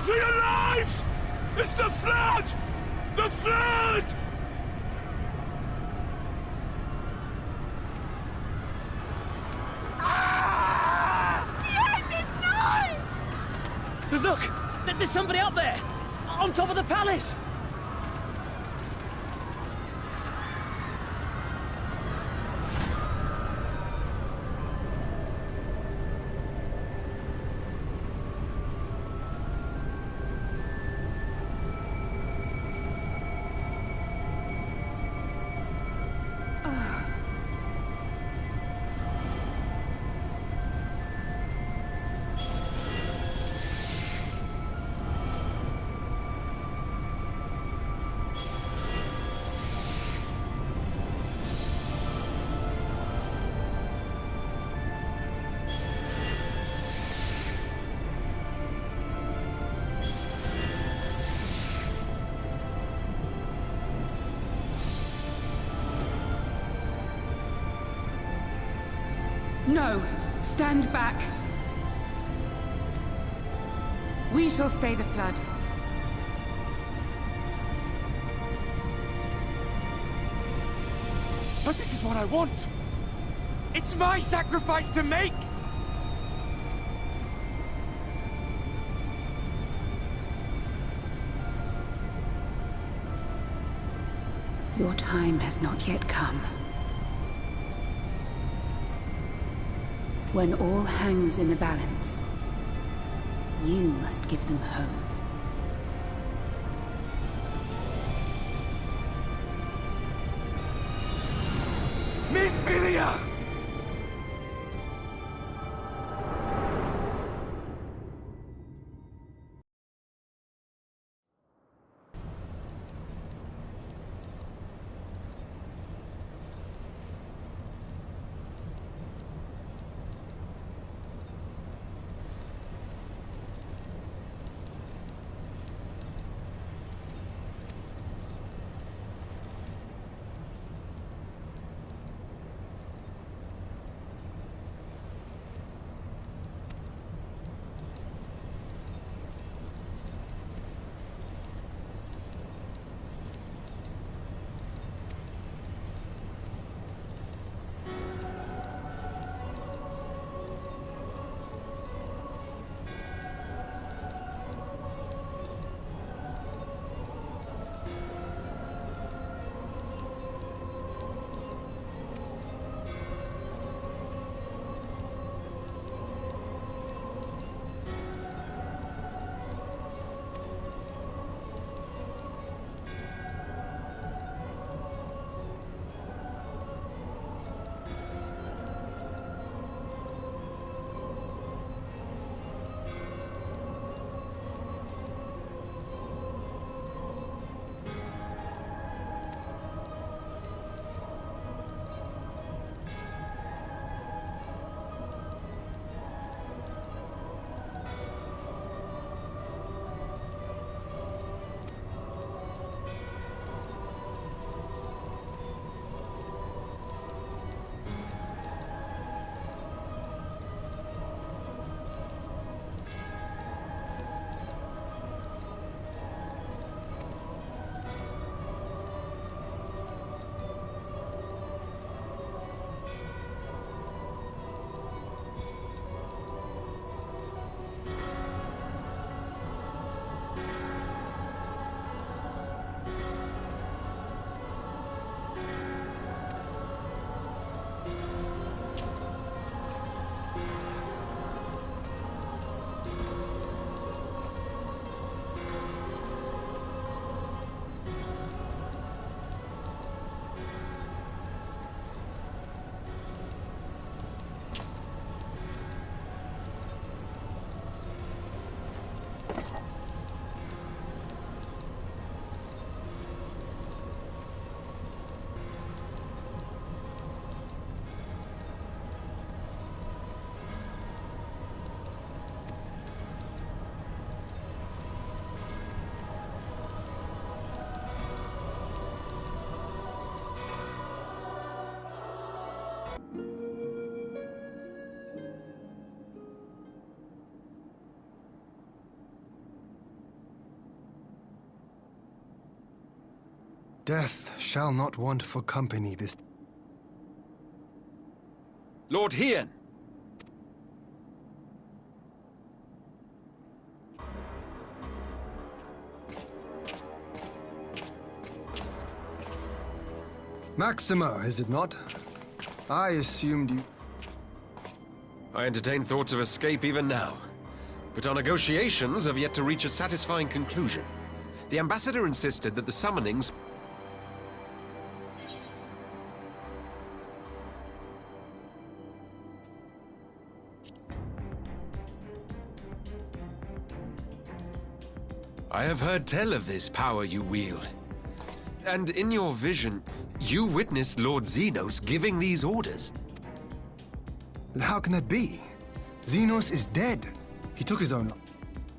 For your lives! It's the flood! The flood! Look! There's somebody up there! On top of the palace! No! Stand back! We shall stay the flood. But this is what I want! It's my sacrifice to make! Your time has not yet come. When all hangs in the balance, you must give them hope. Minfilia! Death shall not want for company this... Lord Hien! Maxima, is it not? I assumed you... I entertain thoughts of escape even now. But our negotiations have yet to reach a satisfying conclusion. The ambassador insisted that the summonings... I have heard tell of this power you wield. And in your vision, you witnessed Lord Xenos giving these orders. How can that be? Xenos is dead. He took his own...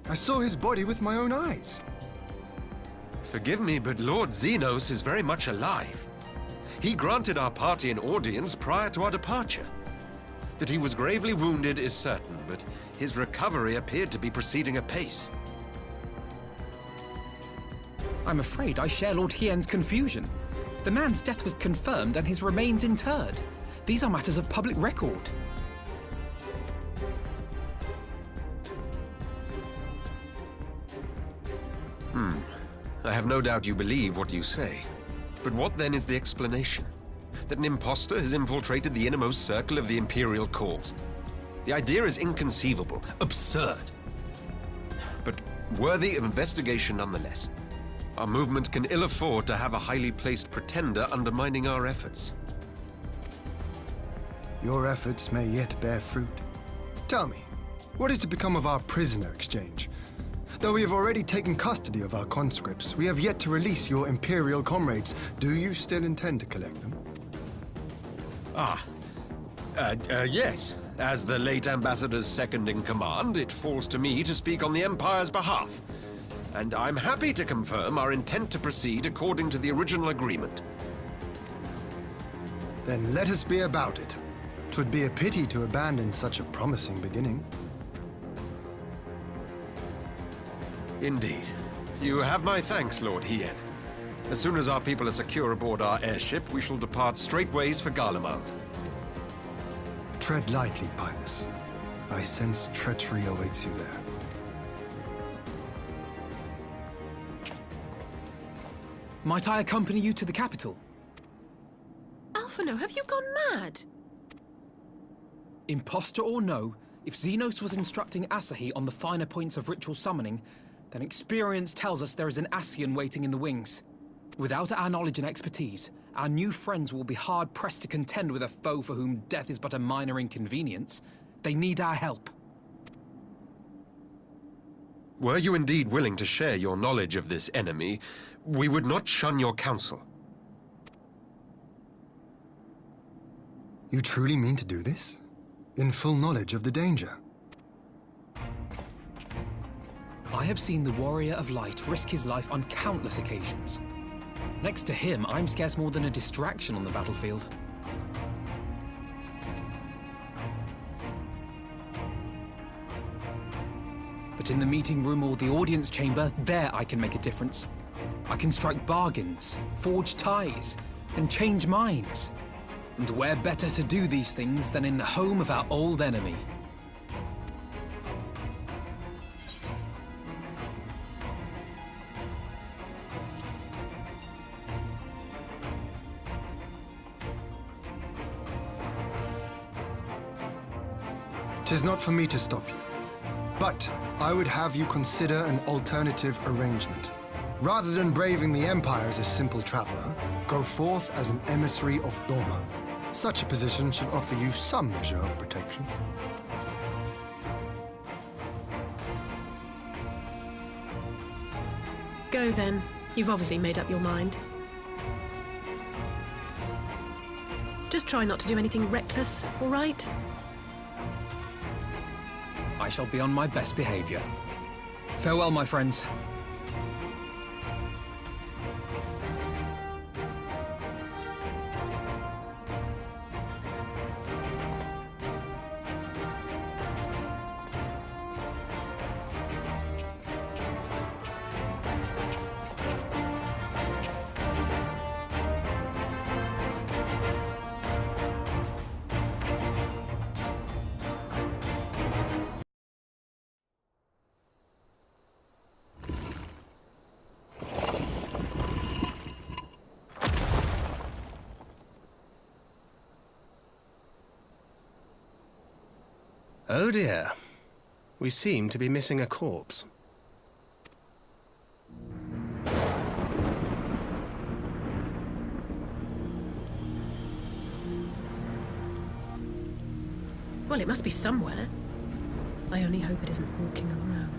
I saw his body with my own eyes. Forgive me, but Lord Xenos is very much alive. He granted our party an audience prior to our departure. That he was gravely wounded is certain, but his recovery appeared to be proceeding apace. I'm afraid I share Lord Hien's confusion. The man's death was confirmed and his remains interred. These are matters of public record. I have no doubt you believe what you say. But what then is the explanation? That an impostor has infiltrated the innermost circle of the Imperial cause? The idea is inconceivable, absurd. But worthy of investigation nonetheless. Our movement can ill afford to have a highly placed pretender undermining our efforts. Your efforts may yet bear fruit. Tell me, what is to become of our prisoner exchange? Though we have already taken custody of our conscripts, we have yet to release your Imperial comrades. Do you still intend to collect them? Yes. As the late Ambassador's second-in-command, it falls to me to speak on the Empire's behalf. And I'm happy to confirm our intent to proceed according to the original agreement. Then let us be about it. 'Twould be a pity to abandon such a promising beginning. Indeed. You have my thanks, Lord Hien. As soon as our people are secure aboard our airship, we shall depart straightways for Garlemald. Tread lightly, Pilus. I sense treachery awaits you there. Might I accompany you to the capital? Alphino, have you gone mad? Imposter or no, if Xenos was instructing Asahi on the finer points of ritual summoning, then experience tells us there is an Ascian waiting in the wings. Without our knowledge and expertise, our new friends will be hard-pressed to contend with a foe for whom death is but a minor inconvenience. They need our help. Were you indeed willing to share your knowledge of this enemy, we would not shun your counsel. You truly mean to do this? In full knowledge of the danger? I have seen the Warrior of Light risk his life on countless occasions. Next to him, I'm scarce more than a distraction on the battlefield. But in the meeting room or the audience chamber, there I can make a difference. I can strike bargains, forge ties, and change minds. And where better to do these things than in the home of our old enemy? Tis not for me to stop you. But I would have you consider an alternative arrangement. Rather than braving the Empire as a simple traveler, go forth as an emissary of Doma. Such a position should offer you some measure of protection. Go then. You've obviously made up your mind. Just try not to do anything reckless, all right? I shall be on my best behavior. Farewell, my friends. Oh dear. We seem to be missing a corpse. Well, it must be somewhere. I only hope it isn't walking around.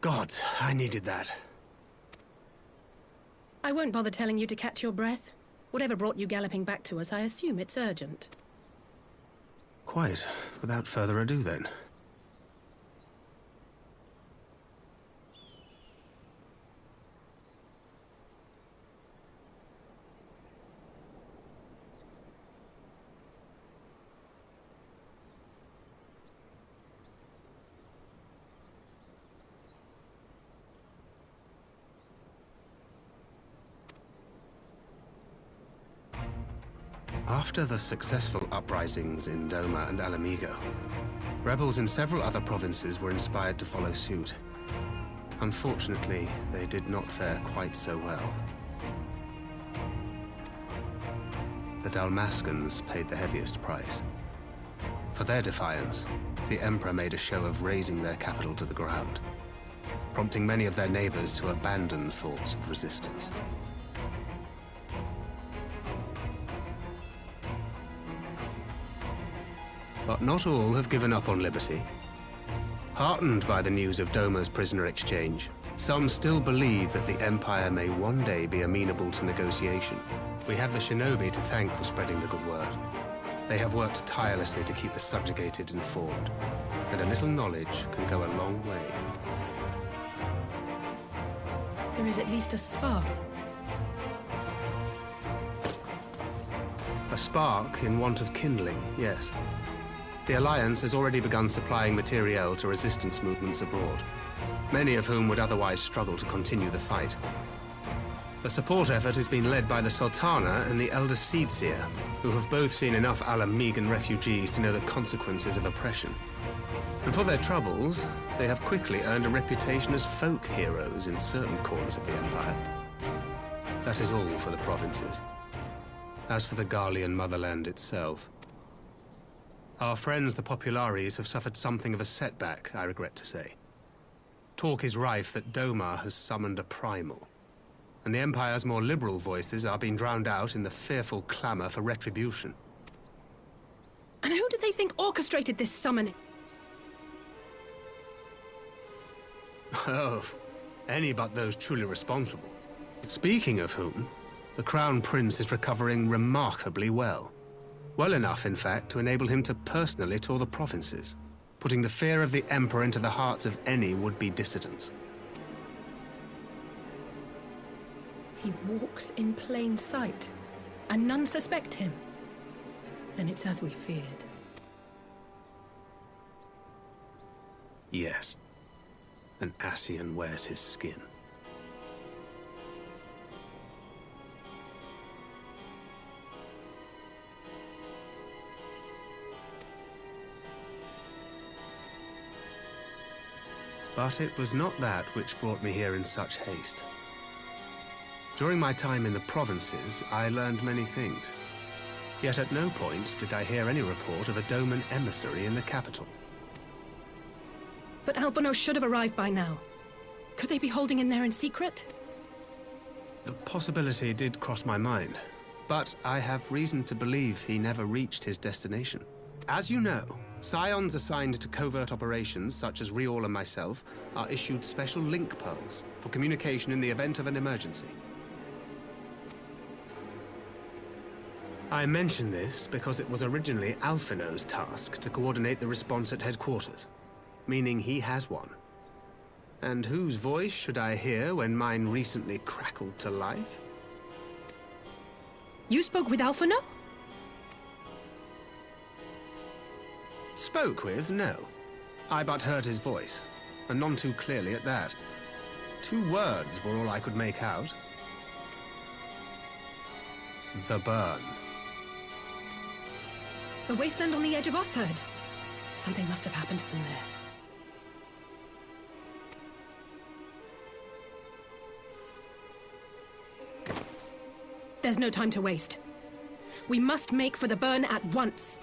God, I needed that. I won't bother telling you to catch your breath. Whatever brought you galloping back to us, I assume it's urgent. Quite. Without further ado, then. After the successful uprisings in Doma and Alamigo, rebels in several other provinces were inspired to follow suit. Unfortunately, they did not fare quite so well. The Dalmascans paid the heaviest price. For their defiance, the Emperor made a show of razing their capital to the ground, prompting many of their neighbors to abandon thoughts of resistance. But not all have given up on liberty. Heartened by the news of Doma's prisoner exchange, some still believe that the Empire may one day be amenable to negotiation. We have the shinobi to thank for spreading the good word. They have worked tirelessly to keep the subjugated informed, and a little knowledge can go a long way. There is at least a spark. A spark in want of kindling, yes. The Alliance has already begun supplying materiel to resistance movements abroad, many of whom would otherwise struggle to continue the fight. The support effort has been led by the Sultana and the Elder Seedseer, who have both seen enough Alamigan refugees to know the consequences of oppression. And for their troubles, they have quickly earned a reputation as folk heroes in certain corners of the Empire. That is all for the provinces. As for the Garlean motherland itself, our friends the Populares have suffered something of a setback, I regret to say. Talk is rife that Doma has summoned a primal, and the Empire's more liberal voices are being drowned out in the fearful clamor for retribution. And who do they think orchestrated this summoning? Oh, any but those truly responsible. Speaking of whom, the Crown Prince is recovering remarkably well. Well enough, in fact, to enable him to personally tour the provinces, putting the fear of the Emperor into the hearts of any would-be dissidents. He walks in plain sight, and none suspect him. Then it's as we feared. Yes. An Ascian wears his skin. But it was not that which brought me here in such haste. During my time in the provinces, I learned many things. Yet at no point did I hear any report of a Doman emissary in the capital. But Alphonse should have arrived by now. Could they be holding him there in secret? The possibility did cross my mind, but I have reason to believe he never reached his destination. As you know, Scions assigned to covert operations, such as Riol and myself, are issued special link pearls for communication in the event of an emergency. I mention this because it was originally Alphino's task to coordinate the response at headquarters, meaning he has one. And whose voice should I hear when mine recently crackled to life? You spoke with Alphino? Spoke with? No. I but heard his voice, and none too clearly at that. 2 words were all I could make out. The burn. The wasteland on the edge of Utherd. Something must have happened to them there. There's no time to waste. We must make for the burn at once.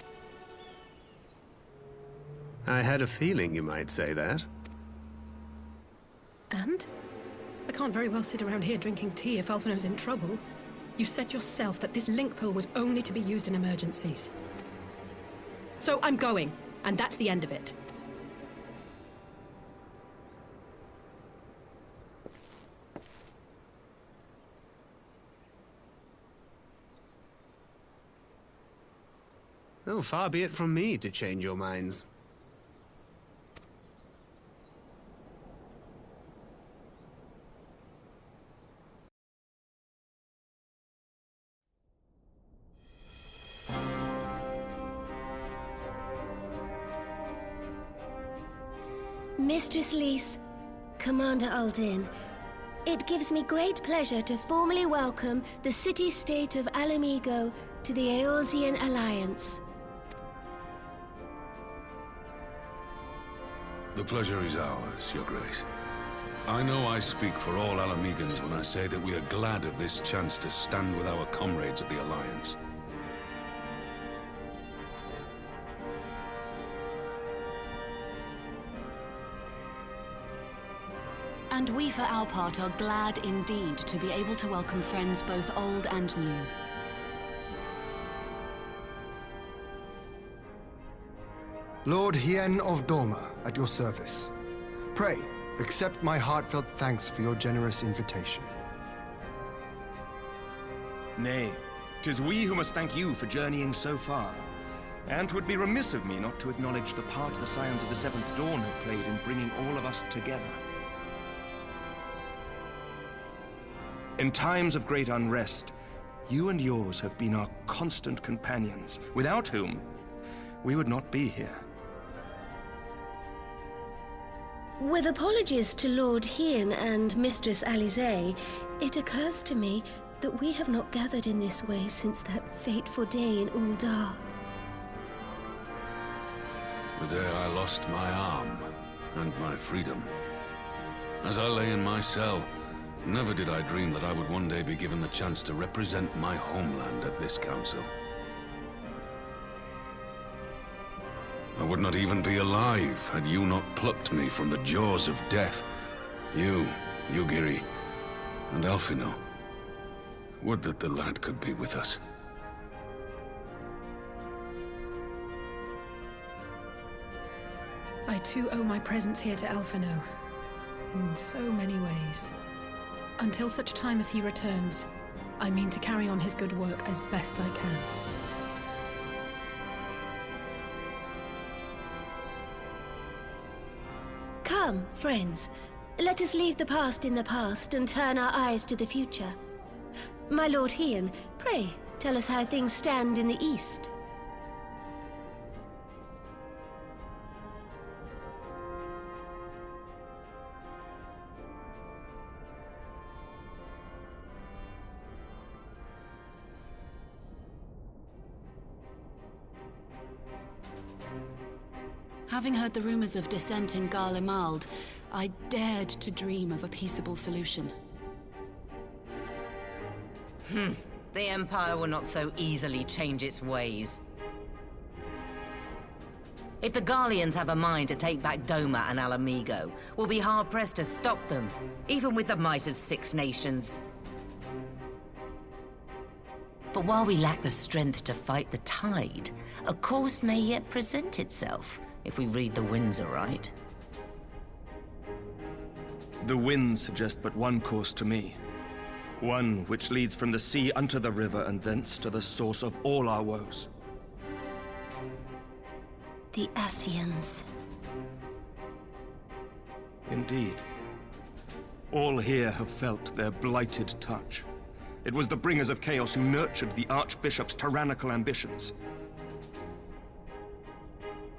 I had a feeling you might say that. And? I can't very well sit around here drinking tea if Alphino's in trouble. You said yourself that this link pill was only to be used in emergencies. So I'm going, and that's the end of it. Oh, far be it from me to change your minds. Mistress Lys, Commander Aldin, it gives me great pleasure to formally welcome the city-state of Alamigo to the Eorzean Alliance. The pleasure is ours, Your Grace. I know I speak for all Alamegans when I say that we are glad of this chance to stand with our comrades of the Alliance. And we, for our part, are glad indeed to be able to welcome friends both old and new. Lord Hien of Dorma, at your service. Pray, accept my heartfelt thanks for your generous invitation. Nay, 'tis we who must thank you for journeying so far. And 'twould be remiss of me not to acknowledge the part the Scions of the Seventh Dawn have played in bringing all of us together. In times of great unrest, you and yours have been our constant companions, without whom we would not be here. With apologies to Lord Hien and Mistress Alisaie, it occurs to me that we have not gathered in this way since that fateful day in Uldar. The day I lost my arm and my freedom. As I lay in my cell, never did I dream that I would one day be given the chance to represent my homeland at this council. I would not even be alive had you not plucked me from the jaws of death. You, Yugiri, and Alphino. Would that the lad could be with us. I too owe my presence here to Alphino, in so many ways. Until such time as he returns, I mean to carry on his good work as best I can. Come, friends, let us leave the past in the past and turn our eyes to the future. My Lord Hien, pray, tell us how things stand in the East. Having heard the rumors of dissent in Garlemald, I dared to dream of a peaceable solution. The Empire will not so easily change its ways. If the Garleans have a mind to take back Doma and Alamigo, we'll be hard-pressed to stop them, even with the might of 6 nations. But while we lack the strength to fight the tide, a course may yet present itself, if we read the winds aright. The winds suggest but one course to me. One which leads from the sea unto the river and thence to the source of all our woes. The Ascians. Indeed. All here have felt their blighted touch. It was the bringers of chaos who nurtured the Archbishop's tyrannical ambitions.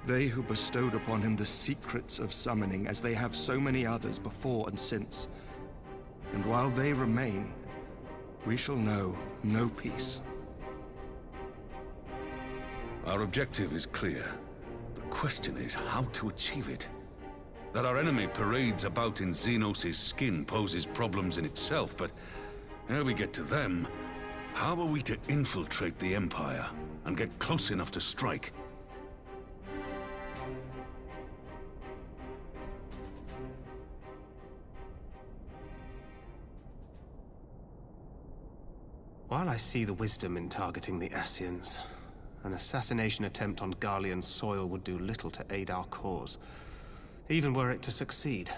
They who bestowed upon him the secrets of summoning, as they have so many others before and since. And while they remain, we shall know no peace. Our objective is clear. The question is how to achieve it. That our enemy parades about in Xenos' skin poses problems in itself, but ere we get to them, how are we to infiltrate the Empire and get close enough to strike? While I see the wisdom in targeting the Ascians, an assassination attempt on Garlean soil would do little to aid our cause, even were it to succeed.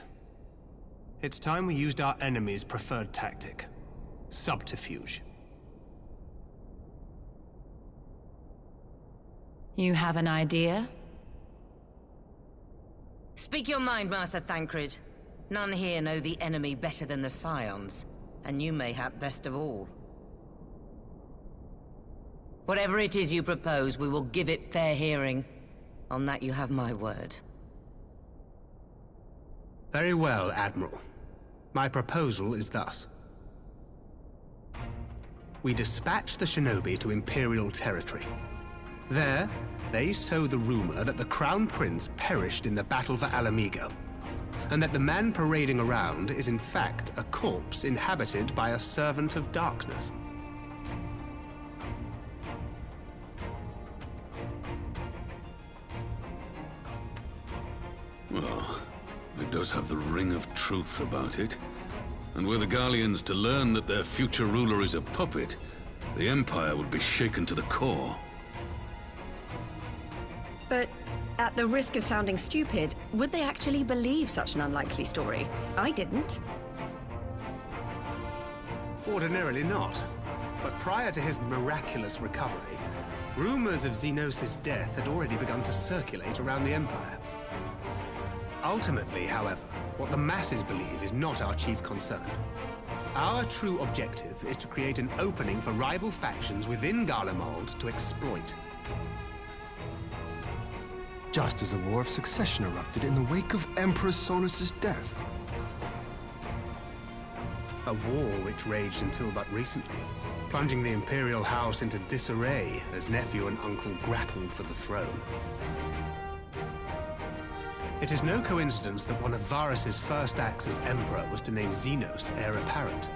It's time we used our enemy's preferred tactic: subterfuge. You have an idea? Speak your mind, Master Thancred. None here know the enemy better than the Scions, and you mayhap best of all. Whatever it is you propose, we will give it fair hearing. On that you have my word. Very well, Admiral. My proposal is thus. We dispatch the shinobi to Imperial territory. There, they sow the rumor that the Crown Prince perished in the battle for Alamigo, and that the man parading around is in fact a corpse inhabited by a servant of darkness. Well, it does have the ring of truth about it. And were the Garleans to learn that their future ruler is a puppet, the Empire would be shaken to the core. But at the risk of sounding stupid, would they actually believe such an unlikely story? I didn't. Ordinarily not. But prior to his miraculous recovery, rumors of Xenos' death had already begun to circulate around the Empire. Ultimately, however, what the masses believe is not our chief concern. Our true objective is to create an opening for rival factions within Garlemald to exploit. Just as a war of succession erupted in the wake of Emperor Solus's death. A war which raged until but recently, plunging the Imperial House into disarray as nephew and uncle grappled for the throne. It is no coincidence that one of Varus's first acts as Emperor was to name Xenos heir apparent,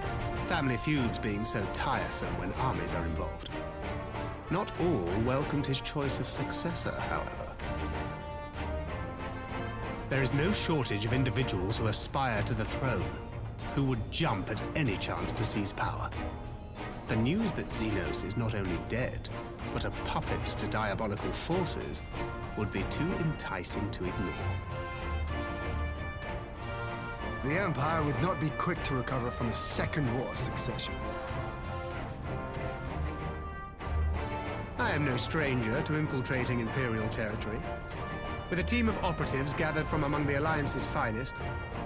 family feuds being so tiresome when armies are involved. Not all welcomed his choice of successor, however. There is no shortage of individuals who aspire to the throne, who would jump at any chance to seize power. The news that Xenos is not only dead, but a puppet to diabolical forces would be too enticing to ignore. The Empire would not be quick to recover from a second war of succession. I am no stranger to infiltrating Imperial territory. With a team of operatives gathered from among the Alliance's finest,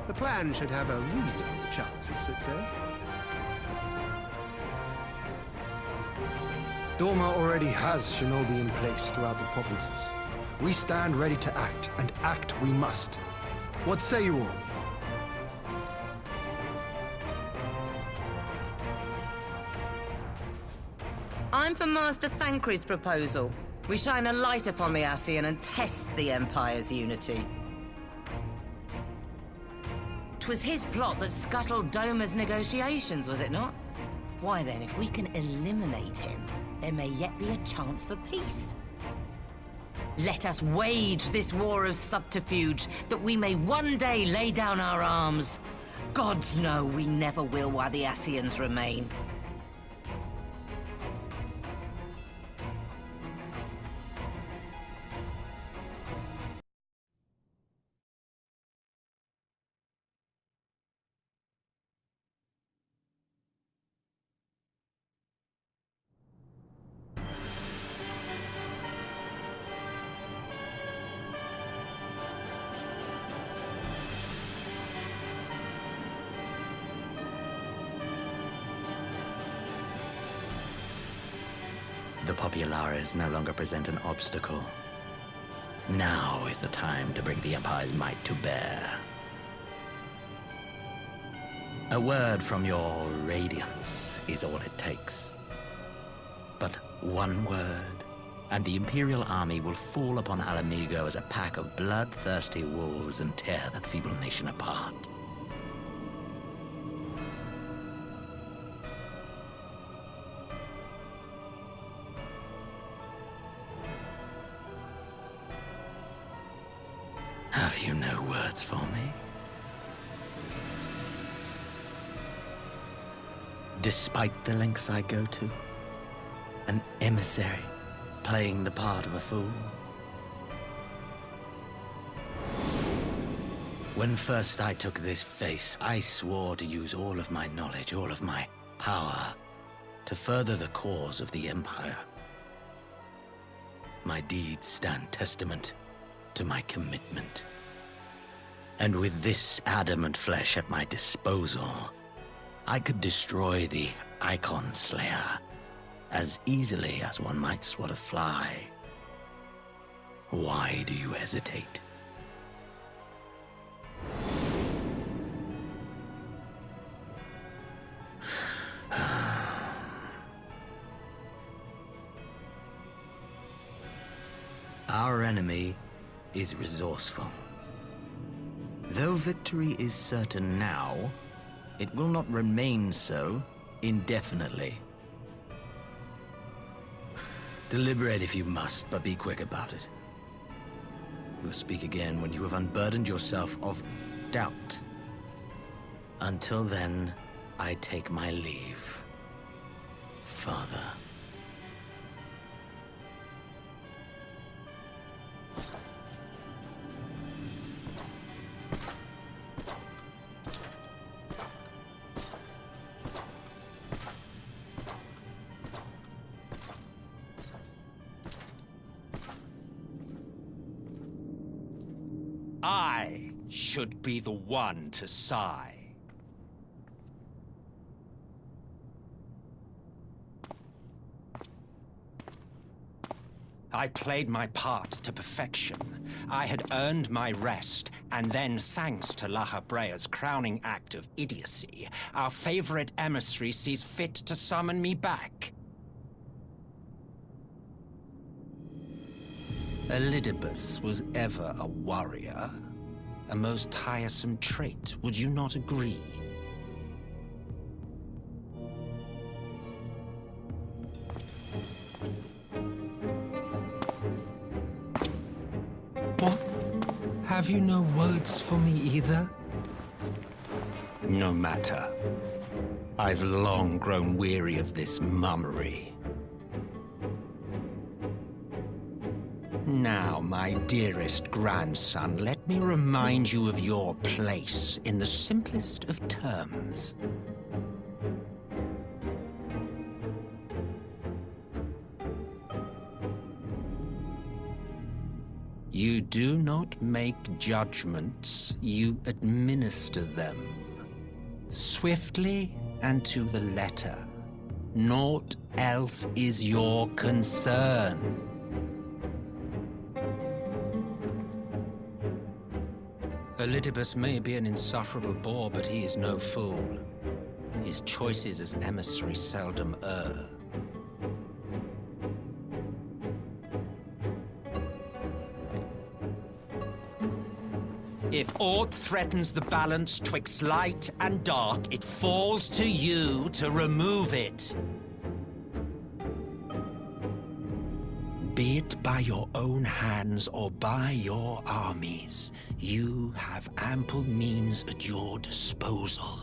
the plan should have a reasonable chance of success. Doma already has shinobi in place throughout the provinces. We stand ready to act, and act we must. What say you all? I'm for Master Thancred's proposal. We shine a light upon the Ascian and test the Empire's unity. 'Twas his plot that scuttled Doma's negotiations, was it not? Why then, if we can eliminate him, there may yet be a chance for peace. Let us wage this war of subterfuge, that we may one day lay down our arms. Gods know we never will while the Ascians remain. The populares no longer present an obstacle. Now is the time to bring the Empire's might to bear. A word from your radiance is all it takes. But one word, and the Imperial army will fall upon Alamigo as a pack of bloodthirsty wolves and tear that feeble nation apart. Have you no words for me? Despite the lengths I go to, an emissary playing the part of a fool. When first I took this face, I swore to use all of my knowledge, all of my power, to further the cause of the Empire. My deeds stand testament to my commitment. And with this adamant flesh at my disposal, I could destroy the Icon Slayer as easily as one might swat a fly. Why do you hesitate? Our enemy is resourceful. Though victory is certain now, it will not remain so indefinitely. Deliberate if you must, but be quick about it. We'll speak again when you have unburdened yourself of doubt. Until then, I take my leave, Father. I should be the one to sigh. I played my part to perfection. I had earned my rest, and then, thanks to La Habrea's crowning act of idiocy, our favorite emissary sees fit to summon me back. Elidibus was ever a warrior. A most tiresome trait, would you not agree? What? Have you no words for me either? No matter. I've long grown weary of this mummery. Now, my dearest grandson, let me remind you of your place in the simplest of terms. You do not make judgments, you administer them. Swiftly and to the letter. Naught else is your concern. Elidibus may be an insufferable bore, but he is no fool. His choices as emissary seldom err. If aught threatens the balance twixt light and dark, it falls to you to remove it. Be it by your own hands or by your armies, you have ample means at your disposal.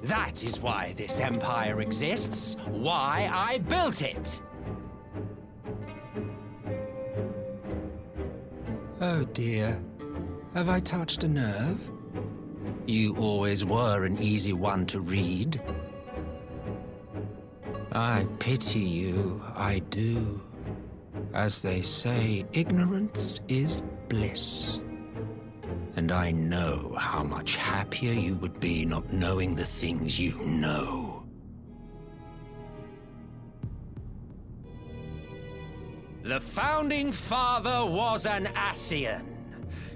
That is why this empire exists, why I built it. Oh dear, have I touched a nerve? You always were an easy one to read. I pity you, I do. As they say, ignorance is bliss. And I know how much happier you would be not knowing the things you know. The Founding Father was an Ascian,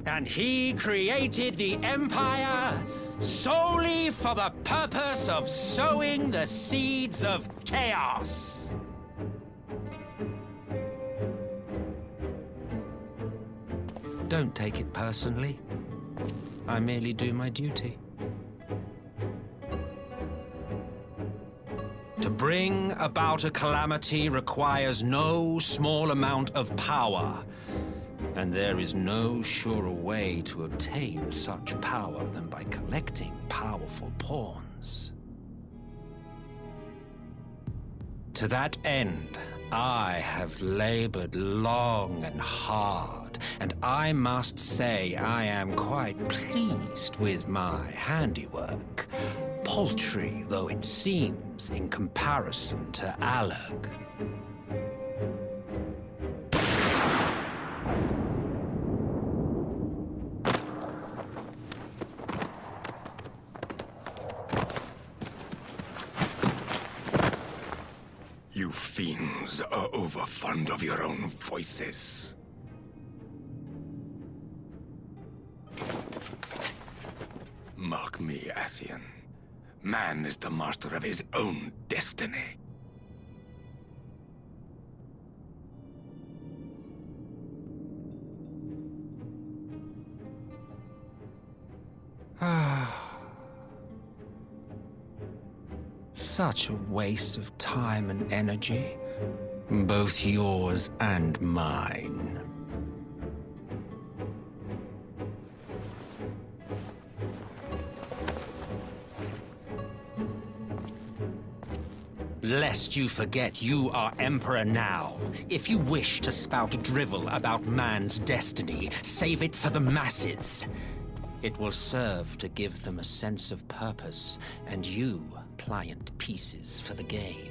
and he created the Empire solely for the purpose of sowing the seeds of chaos. Don't take it personally. I merely do my duty. To bring about a calamity requires no small amount of power, and there is no surer way to obtain such power than by collecting powerful pawns. To that end, I have labored long and hard, and I must say I am quite pleased with my handiwork, paltry though it seems in comparison to Alag. You fiends are overfond of your own voices. Mark me, Ascian. Man is the master of his own destiny. Such a waste of time and energy, both yours and mine. Lest you forget you are Emperor now. If you wish to spout drivel about man's destiny, save it for the masses. It will serve to give them a sense of purpose, and you pliant pieces for the game.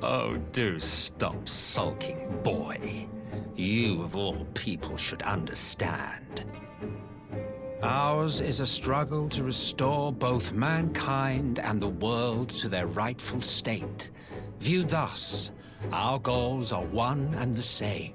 Oh, do stop sulking, boy. You, of all people, should understand. Ours is a struggle to restore both mankind and the world to their rightful state. Viewed thus, our goals are one and the same.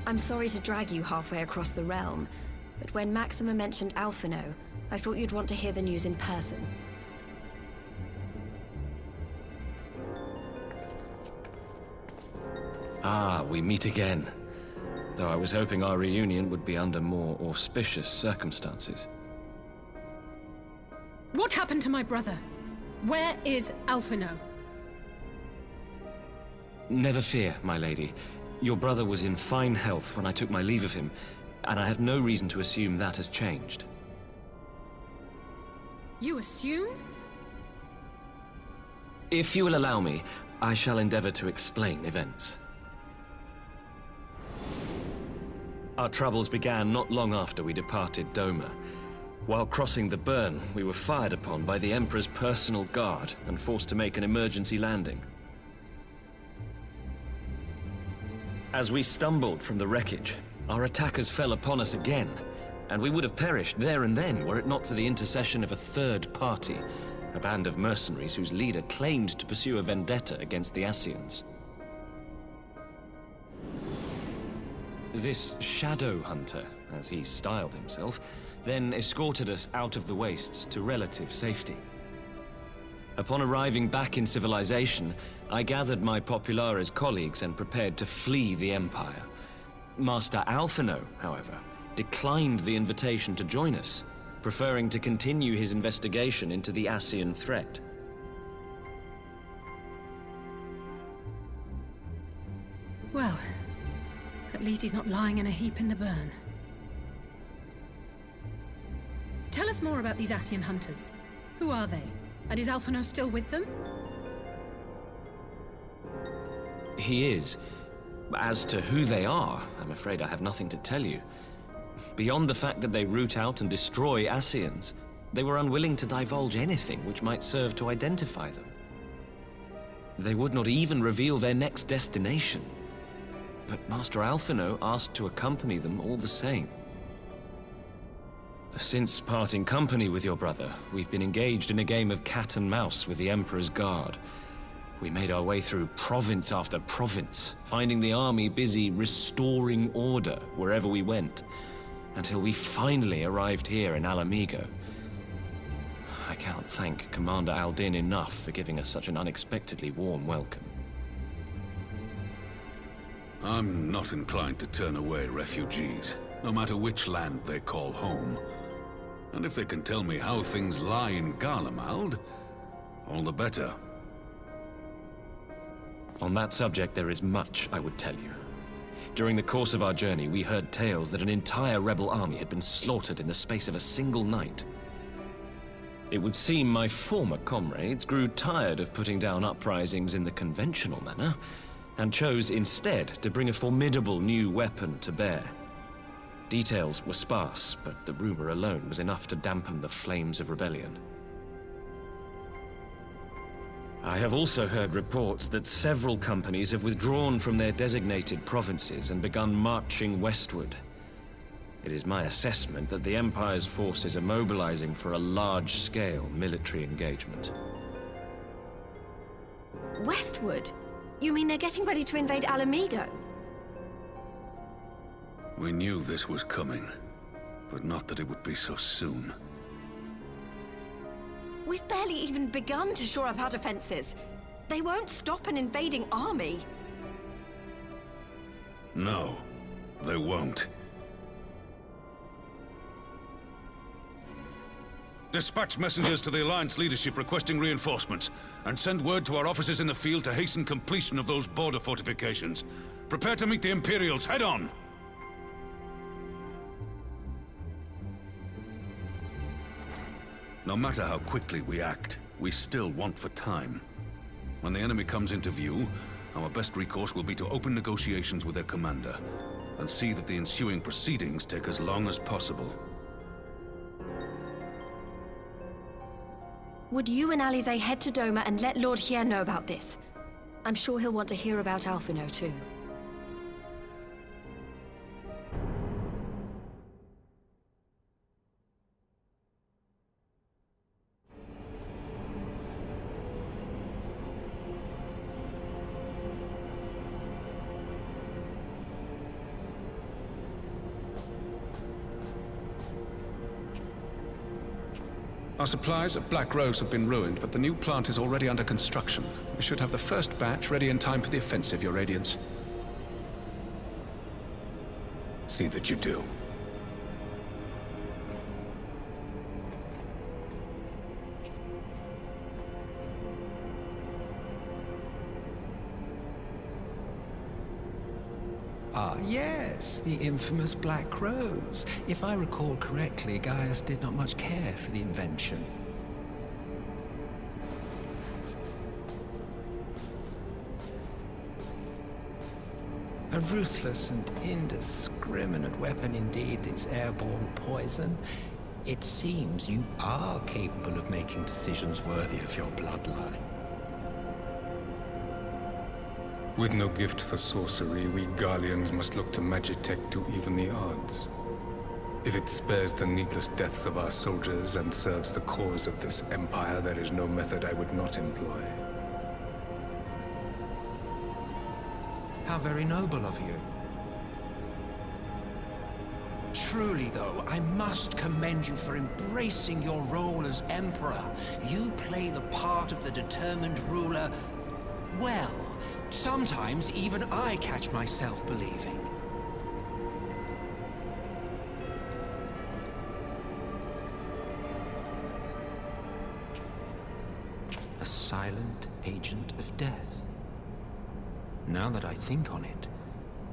I'm sorry to drag you halfway across the realm, but when Maxima mentioned Alphino, I thought you'd want to hear the news in person. Ah, we meet again. Though I was hoping our reunion would be under more auspicious circumstances. What happened to my brother? Where is Alphino? Never fear, my lady. Your brother was in fine health when I took my leave of him, and I have no reason to assume that has changed. You assume? If you will allow me, I shall endeavor to explain events. Our troubles began not long after we departed Doma. While crossing the burn, we were fired upon by the Emperor's personal guard and forced to make an emergency landing. As we stumbled from the wreckage, our attackers fell upon us again, and we would have perished there and then were it not for the intercession of a third party, a band of mercenaries whose leader claimed to pursue a vendetta against the Ascians. This shadow hunter, as he styled himself, then escorted us out of the wastes to relative safety. Upon arriving back in civilization, I gathered my Populares colleagues and prepared to flee the Empire. Master Alphino, however, declined the invitation to join us, preferring to continue his investigation into the Ascian threat. Well, at least he's not lying in a heap in the burn. Tell us more about these Ascian hunters. Who are they? And is Alphino still with them? He is. As to who they are, I'm afraid I have nothing to tell you. Beyond the fact that they root out and destroy Ascians, they were unwilling to divulge anything which might serve to identify them. They would not even reveal their next destination. But Master Alphino asked to accompany them all the same. Since parting company with your brother, we've been engaged in a game of cat and mouse with the Emperor's Guard. We made our way through province after province, finding the army busy restoring order wherever we went, until we finally arrived here in Alamigo. I can't thank Commander Aldin enough for giving us such an unexpectedly warm welcome. I'm not inclined to turn away refugees, no matter which land they call home. And if they can tell me how things lie in Garlemald, all the better. On that subject, there is much I would tell you. During the course of our journey, we heard tales that an entire rebel army had been slaughtered in the space of a single night. It would seem my former comrades grew tired of putting down uprisings in the conventional manner, and chose instead to bring a formidable new weapon to bear. Details were sparse, but the rumor alone was enough to dampen the flames of rebellion. I have also heard reports that several companies have withdrawn from their designated provinces and begun marching westward. It is my assessment that the Empire's forces are mobilizing for a large-scale military engagement. Westward? You mean they're getting ready to invade Alamigo? We knew this was coming, but not that it would be so soon. We've barely even begun to shore up our defenses. They won't stop an invading army. No, they won't. Dispatch messengers to the Alliance leadership requesting reinforcements, and send word to our officers in the field to hasten completion of those border fortifications. Prepare to meet the Imperials head-on! No matter how quickly we act, we still want for time. When the enemy comes into view, our best recourse will be to open negotiations with their commander, and see that the ensuing proceedings take as long as possible. Would you and Alize head to Doma and let Lord Hier know about this? I'm sure he'll want to hear about Alphino too. Our supplies at Black Rose have been ruined, but the new plant is already under construction. We should have the first batch ready in time for the offensive, Your Radiance. See that you do. Ah, yes, the infamous Black Rose. If I recall correctly, Gaius did not much care for the invention. A ruthless and indiscriminate weapon indeed, this airborne poison. It seems you are capable of making decisions worthy of your bloodline. With no gift for sorcery, we Garleans must look to Magitech to even the odds. If it spares the needless deaths of our soldiers and serves the cause of this empire, there is no method I would not employ. How very noble of you. Truly, though, I must commend you for embracing your role as Emperor. You play the part of the determined ruler well. Sometimes even I catch myself believing. a silent agent of death. Now that I think on it,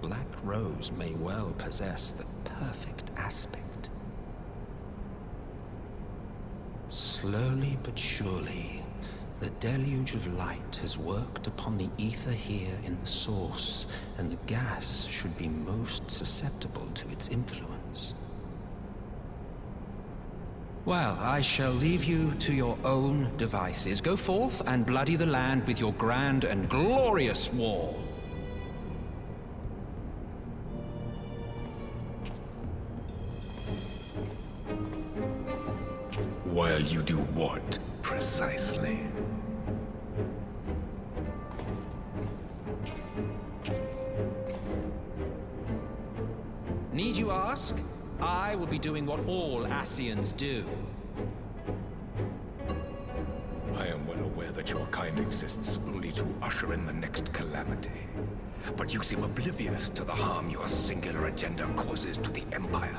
Black Rose may well possess the perfect aspect. Slowly but surely, the deluge of light has worked upon the ether here in the source, and the gas should be most susceptible to its influence. Well, I shall leave you to your own devices. Go forth and bloody the land with your grand and glorious war. While you do what, precisely? Need you ask? I will be doing what all Ascians do. I am well aware that your kind exists only to usher in the next calamity. But you seem oblivious to the harm your singular agenda causes to the Empire.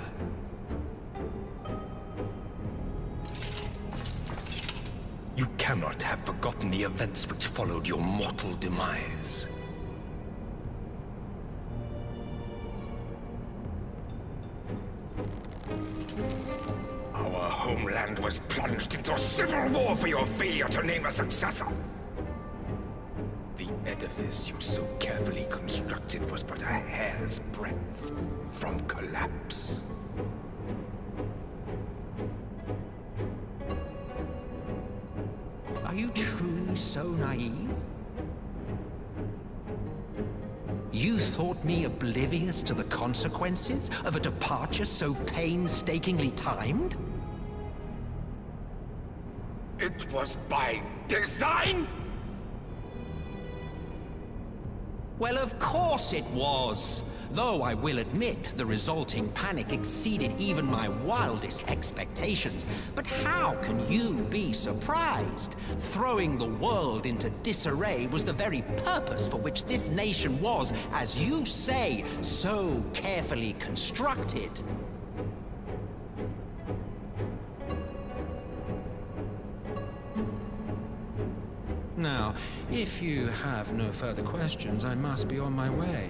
You cannot have forgotten the events which followed your mortal demise. Our homeland was plunged into civil war for your failure to name a successor. The edifice you so carefully constructed was but a hair's breadth from collapse. Are you truly so naive? You thought me oblivious to the consequences of a departure so painstakingly timed? It was by design? Well, of course it was. Though I will admit the resulting panic exceeded even my wildest expectations. But how can you be surprised? Throwing the world into disarray was the very purpose for which this nation was, as you say, so carefully constructed. Now, if you have no further questions, I must be on my way.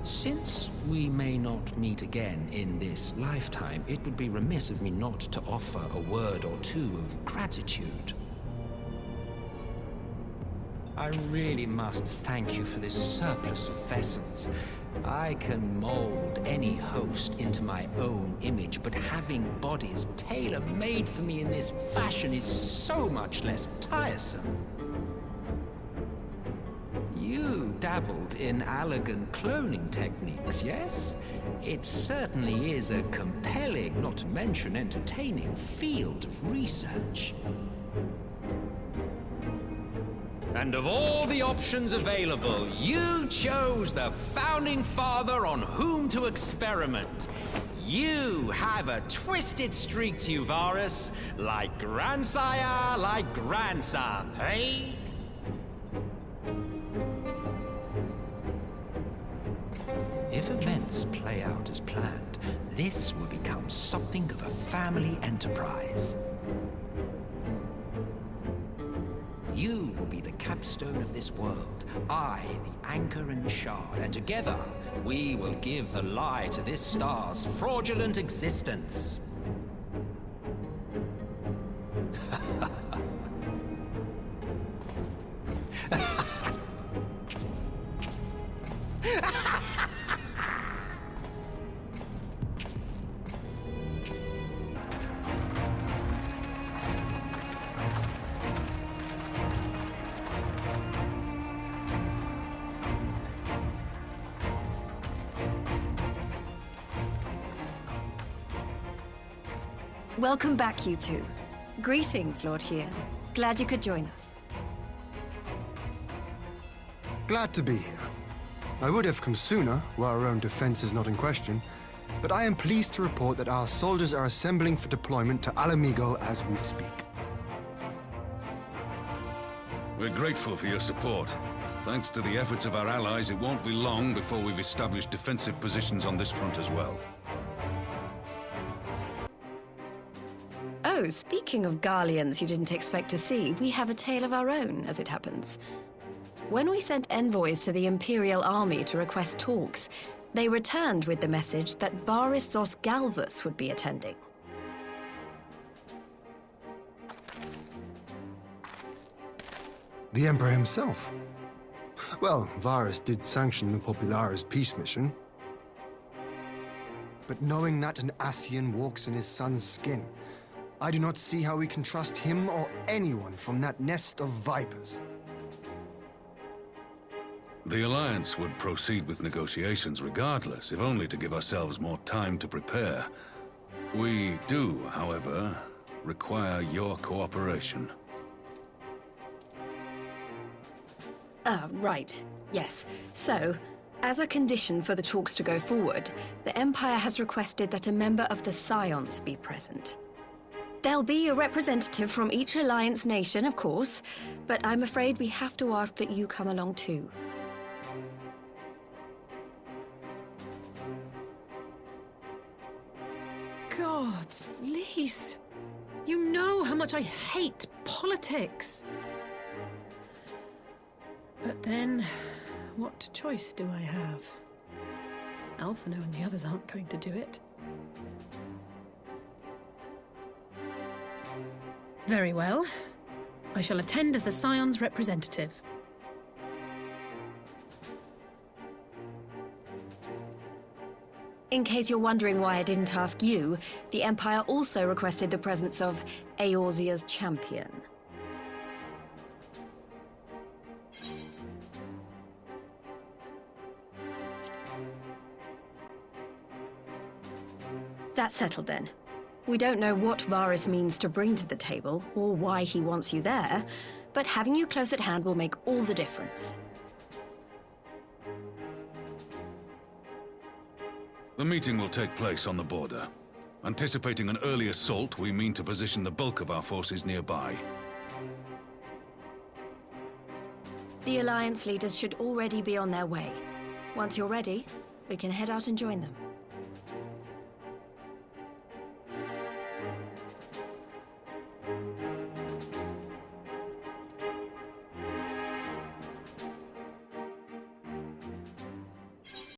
Since we may not meet again in this lifetime, it would be remiss of me not to offer a word or two of gratitude. I really must thank you for this surplus of vessels. I can mold any host into my own image, but having bodies tailor-made for me in this fashion is so much less tiresome. You dabbled in elegant cloning techniques, yes? It certainly is a compelling, not to mention entertaining, field of research. And of all the options available, you chose the founding father on whom to experiment. You have a twisted streak to you, Varus, like grandsire, like grandson, hey? If events play out as planned, this will become something of a family enterprise. You will be the capstone of this world, I the anchor and shard, and together we will give the lie to this star's fraudulent existence. Welcome back, you two. Greetings, Lord Hien. Glad you could join us. Glad to be here. I would have come sooner, were our own defense is not in question, but I am pleased to report that our soldiers are assembling for deployment to Alamigo as we speak. We're grateful for your support. Thanks to the efforts of our allies, it won't be long before we've established defensive positions on this front as well. Oh, speaking of Garleans you didn't expect to see, we have a tale of our own, as it happens. When we sent envoys to the Imperial Army to request talks, they returned with the message that Varys Zos Galvus would be attending. The Emperor himself. Well, Varys did sanction the Popularis peace mission. But knowing that an Ascian walks in his son's skin, I do not see how we can trust him or anyone from that nest of vipers. The Alliance would proceed with negotiations regardless, if only to give ourselves more time to prepare. We do, however, require your cooperation. Right. Yes. So, as a condition for the talks to go forward, the Empire has requested that a member of the Scions be present. There'll be a representative from each Alliance nation, of course, but I'm afraid we have to ask that you come along too. God, Lise, you know how much I hate politics. But then, what choice do I have? Alphino and the others aren't going to do it. Very well. I shall attend as the Scion's representative. In case you're wondering why I didn't ask you, the Empire also requested the presence of Eorzea's champion. That's settled then. We don't know what Varys means to bring to the table, or why he wants you there, but having you close at hand will make all the difference. The meeting will take place on the border. Anticipating an early assault, we mean to position the bulk of our forces nearby. The Alliance leaders should already be on their way. Once you're ready, we can head out and join them.